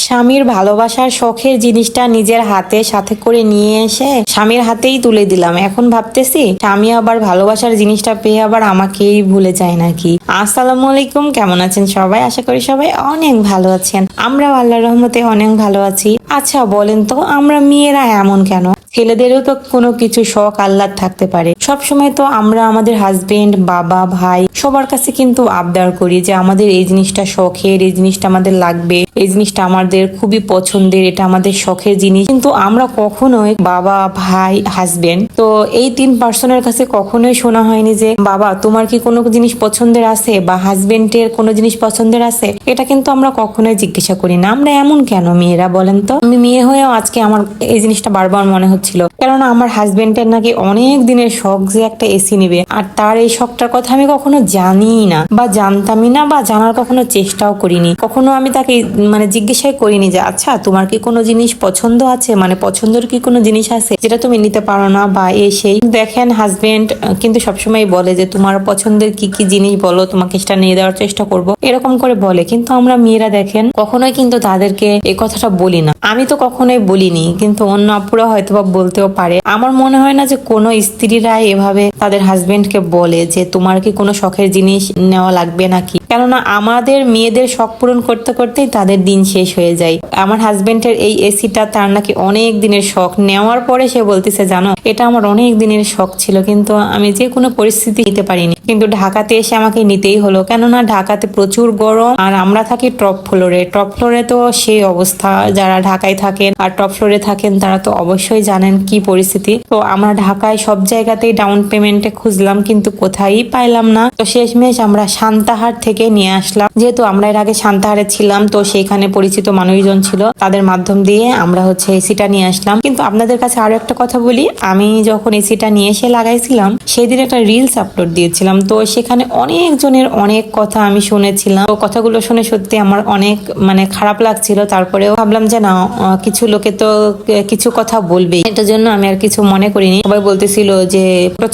স্বামীর ভালোবাসার শখের জিনিসটা নিজের হাতে সাথে করে নিয়ে এসে স্বামীর হাতেই তুলে দিলাম। এখন ভাবতেছি স্বামী আবার ভালোবাসার জিনিসটা পেয়ে আবার আমাকেই ভুলে যায় নাকি। আসসালামু আলাইকুম, কেমন আছেন সবাই? আশা করি সবাই অনেক ভালো আছেন। আমরাও আল্লাহর রহমতে অনেক ভালো আছি। আচ্ছা বলেন তো, আমরা মেয়েরা এমন কেন? ছেলেদেরও তো কোনো কিছু শখ আহ্লাদ থাকতে পারে। সব সময় তো আমরা আমাদের হাজবেন্ড, বাবা, ভাই সবার কাছে কিন্তু আবদার করি যে আমাদের এই জিনিসটা শখের, এই জিনিসটা আমাদের লাগবে, এই জিনিসটা আমাদের খুবই পছন্দের, এটা আমাদের শখের জিনিস। কিন্তু আমরা কখনোই বাবা, ভাই, হাজবেন্ড, তো এই তিন পার্সনের কাছে কখনোই শোনা হয়নি যে বাবা তোমার কি কোনো জিনিস পছন্দের আছে, বা হাজবেন্ডের কোনো জিনিস পছন্দের আছে। এটা কিন্তু আমরা কখনোই জিজ্ঞাসা করি না। আমরা এমন কেন মেয়েরা, বলেন তো? আমি মেয়ে হয়েও আজকে আমার এই জিনিসটা বারবার মনে হচ্ছিল, কেননা আমার হাজবেন্ডের নাকি অনেক দিনের শখ যে একটা এসি নিবে, আর তার এই শখটার কথা আমি কখনো জানি না, বা জানতামই না, বা জানার কখনো চেষ্টাও করিনি। কখনো আমি তাকে জিজ্ঞাসাই করিনি যে আচ্ছা তোমার কি কোনো জিনিস পছন্দ আছে, পছন্দের কি কোনো জিনিস আছে যেটা তুমি নিতে পারো না, বা সেই। দেখেন হাজবেন্ড কিন্তু সবসময় বলে যে তোমার পছন্দের কি কি জিনিস বলো, তোমাকে সেটা নিয়ে দেওয়ার চেষ্টা করব, এরকম করে বলে। কিন্তু আমরা মেয়েরা দেখেন কখনোই কিন্তু তাদেরকে এই কথাটা বলি না। আমি তো কখনোই বলিনি, কিন্তু অন্য আপুরা হয়তো বা বলতেও পারে। আমার মনে হয় না যে কোনো স্ত্রীরা এভাবে তাদের হাজবেন্ডকে বলে যে তোমার কি কোনো শখের জিনিস নেওয়া লাগবে নাকি। কেননা আমাদের মেয়েদের শখ পূরণ করতে করতেই তাদের দিন শেষ হয়ে যায়। আমার হাজবেন্ডের এই এসিটা তার নাকি অনেক দিনের শখ। নেওয়ার পরে সে বলতেছে জানো এটা আমার অনেক দিনের শখ ছিল, কিন্তু আমি যে কোনো পরিস্থিতি নিতে পারিনি, কিন্তু ঢাকাতে এসে আমাকে নিতেই হলো। কেননা ঢাকাতে প্রচুর গরম, আর আমরা থাকি টপ ফ্লোরে। টপ ফ্লোরে তো সেই অবস্থা, যারা ঢাকায় থাকেন আর টপ ফ্লোরে থাকেন তারা তো অবশ্যই জানেন কি পরিস্থিতি। তো আমরা ঢাকায় সব জায়গাতেই ডাউন পেমেন্টে খুঁজলাম, কিন্তু কোথায়ই পাইলাম না। তো শেষমেশ আমরা সান্তাহার থেকে নিয়ে আসলাম। যেহেতু আমরা এর আগে সান্তাহারে ছিলাম, তো সেইখানে পরিচিত মানুষজন ছিল, তাদের মাধ্যম দিয়ে আমরা এসিটা নিয়ে আসলাম। কিন্তু আপনাদের কাছে আরো একটা কথা বলি, আমি যখন এসিটা নিয়ে এসে লাগাইছিলাম সেদিন একটা রিলস আপলোড দিয়েছিলাম। তো সেখানে অনেক জনের অনেক কথা আমি শুনেছিলাম। তো কথাগুলো শুনে সত্যি আমার অনেক খারাপ লাগছিল। তারপরেও ভাবলাম যে না, কিছু লোকে তো কিছু কথা বলবেই, এটার জন্য আমি আর কিছু মনে করিনি। সবাই বলতেছিল যে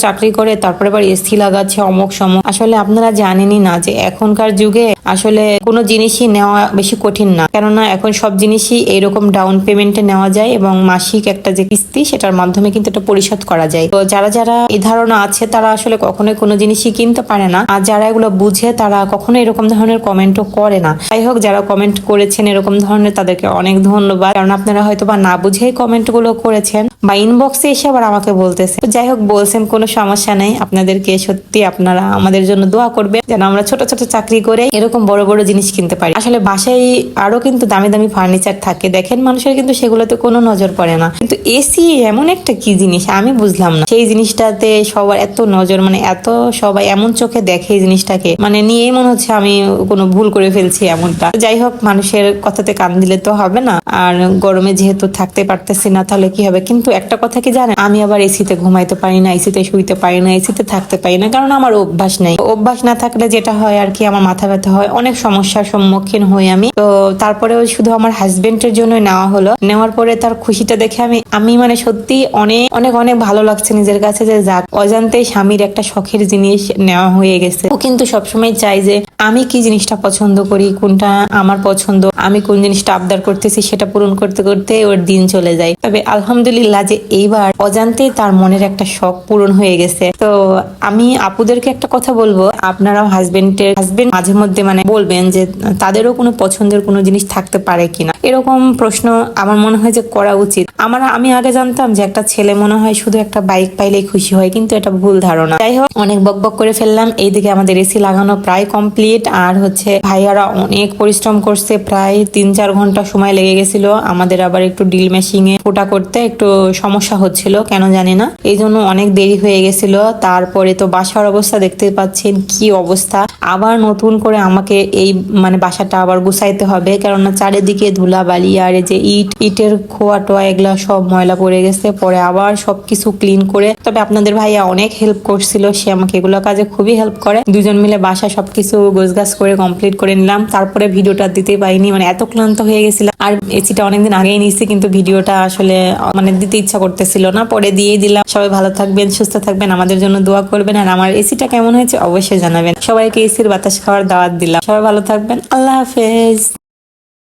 চাকরি করে তারপরে আবার এসি লাগাচ্ছে অমুক সমক। আসলে আপনারা জানেনই না যে এখনকার যুগে আসলে কোনো জিনিসই নেওয়া বেশি কঠিন না। কেননা এখন সব জিনিসই এইরকম ডাউন পেমেন্টে নেওয়া যায়, এবং মাসিক একটা যে কিস্তি সেটার মাধ্যমে কিন্তু এটা পরিশোধ করা যায়। তো যারা যারা এই ধারণা আছে তারা আসলে কখনোই কোনো জিনিসই কিনতে পারে না, আর যারা এগুলো বুঝে তারা কখনো এরকম ধরনের কমেন্টও করে না। যাই হোক, যারা কমেন্ট করেছেন এরকম ধরনের তাদেরকে অনেক ধন্যবাদ, কারণ আপনারা হয়তো বা না বুঝেই কমেন্ট গুলো করেছেন, বা ইনবক্সে এসে আবার আমাকে বলতেছে। যাই হোক, বলছেন কোনো সমস্যা নেই। আপনাদেরকে সত্যি আপনারা আমাদের জন্য দোয়া করবে যেন আমরা ছোট ছোট চাকরি করে এরকম বড় বড় জিনিস কিনতে পারি। আসলে বাসায় আরো কিন্তু দামি দামি ফার্নিচার থাকে, দেখেন মানুষের কিন্তু সেগুলোতে কোনো নজর পড়ে না। কিন্তু এসি এমন একটা কি জিনিস আমি বুঝলাম না, সেই জিনিসটাতে সবার এত নজর, এত সবাই এমন চোখে দেখে এই জিনিসটাকে, নিয়ে মনে হচ্ছে আমি কোনো ভুল করে ফেলছি এমনটা। যাই হোক, মানুষের কথাতে কান দিলে তো হবে না, আর গরমে যেহেতু থাকতে পারতেছি না তাহলে কি হবে। কিন্তু একটা কথা কি জানেন, আমি আবার এসিতে ঘুমাইতে পারি না, এসিতে শুইতে পারি না, এসিতে থাকতে পারি না, কারণ আমার অভ্যাস নেই। অভ্যাস না থাকলে যেটা হয় আর কি, আমার মাথা ব্যথা হয়, অনেক সমস্যার সম্মুখীন হই আমি। তো তারপরেও শুধু আমার হাজবেন্ডের জন্য নেওয়া হলো। নেওয়ার পরে তার খুশিটা দেখে আমি সত্যি অনেক অনেক অনেক ভালো লাগছে নিজের কাছে, যে যাক অজান্তেই স্বামীর একটা শখের জিনিস নেওয়া হয়ে গেছে। ও কিন্তু সবসময় চাই যে আমি কি জিনিসটা পছন্দ করি, কোনটা আমার পছন্দ, আমি কোন জিনিসটা আবদার করতেছি সেটা পূরণ করতে করতে ওর দিন চলে যায়। তবে আলহামদুলিল্লাহ যে এইবার অজান্তেই তার মনের একটা শখ পূরণ হয়ে গেছে। তো আমি আপুদেরকে একটা কথা বলবো, আপনারাও হাজবেন্ড মাঝে মধ্যে বলবেন যে তাদেরও কোনো পছন্দের কোনো জিনিস থাকতে পারে কিনা। এরকম প্রশ্ন আমার মনে হয় যে করা উচিত। আমি আগে জানতাম যে একটা ছেলে মনে হয় শুধু একটা বাইক পাইলেই খুশি হয়, কিন্তু এটা ভুল ধারণা। যাই হোক, অনেক বকবক করে ফেললাম। এইদিকে আমাদের এসি লাগানো প্রায় কমপ্লিট, আর ভাইয়ারা অনেক পরিশ্রম করছে, প্রায় 3-4 ঘন্টা সময় লেগে গেছিল। আমাদের আবার একটু ড্রিল মেশিনে ফুটা করতে একটু সমস্যা হচ্ছিল, কেন জানি না, এই জন্য অনেক দেরি হয়ে গেছিল। তারপরে তো বাসার অবস্থা দেখতে পাচ্ছেন কি অবস্থা। আবার নতুন করে আমাকে এই বাসাটা আবার গুছাইতে হবে, কেননা চারিদিকে ধুলা বালি, আর এই যে ইটের খোয়া টোয়া এগুলা সব ময়লা পড়ে গেছে। পরে আবার সবকিছু ক্লিন করে, তবে আপনাদের ভাইয়া অনেক হেল্প করছিল, সে আমাকে এগুলো কাজে খুবই হেল্প করে। দুজন মিলে বাসা সবকিছু গোছগাছ করে কমপ্লিট করে নিলাম। তারপরে ভিডিওটা দিতে পারিনি, এত ক্লান্ত হয়ে গেছিলাম। আর এসিটা অনেকদিন আগেই নিয়েছি, কিন্তু ভিডিওটা আসলে দিতে ইচ্ছা করতেছিল না, পরে দিয়েই দিলাম। সবাই ভালো থাকবেন, সুস্থ থাকবেন, আমাদের জন্য দোয়া করবেন, আর আমার এসিটা কেমন হয়েছে অবশ্যই জানাবেন। সবাইকে এসির বাতাস খাওয়ার দাওয়াত দিলাম। সবাই ভালো থাকবেন, আল্লাহ হাফেজ।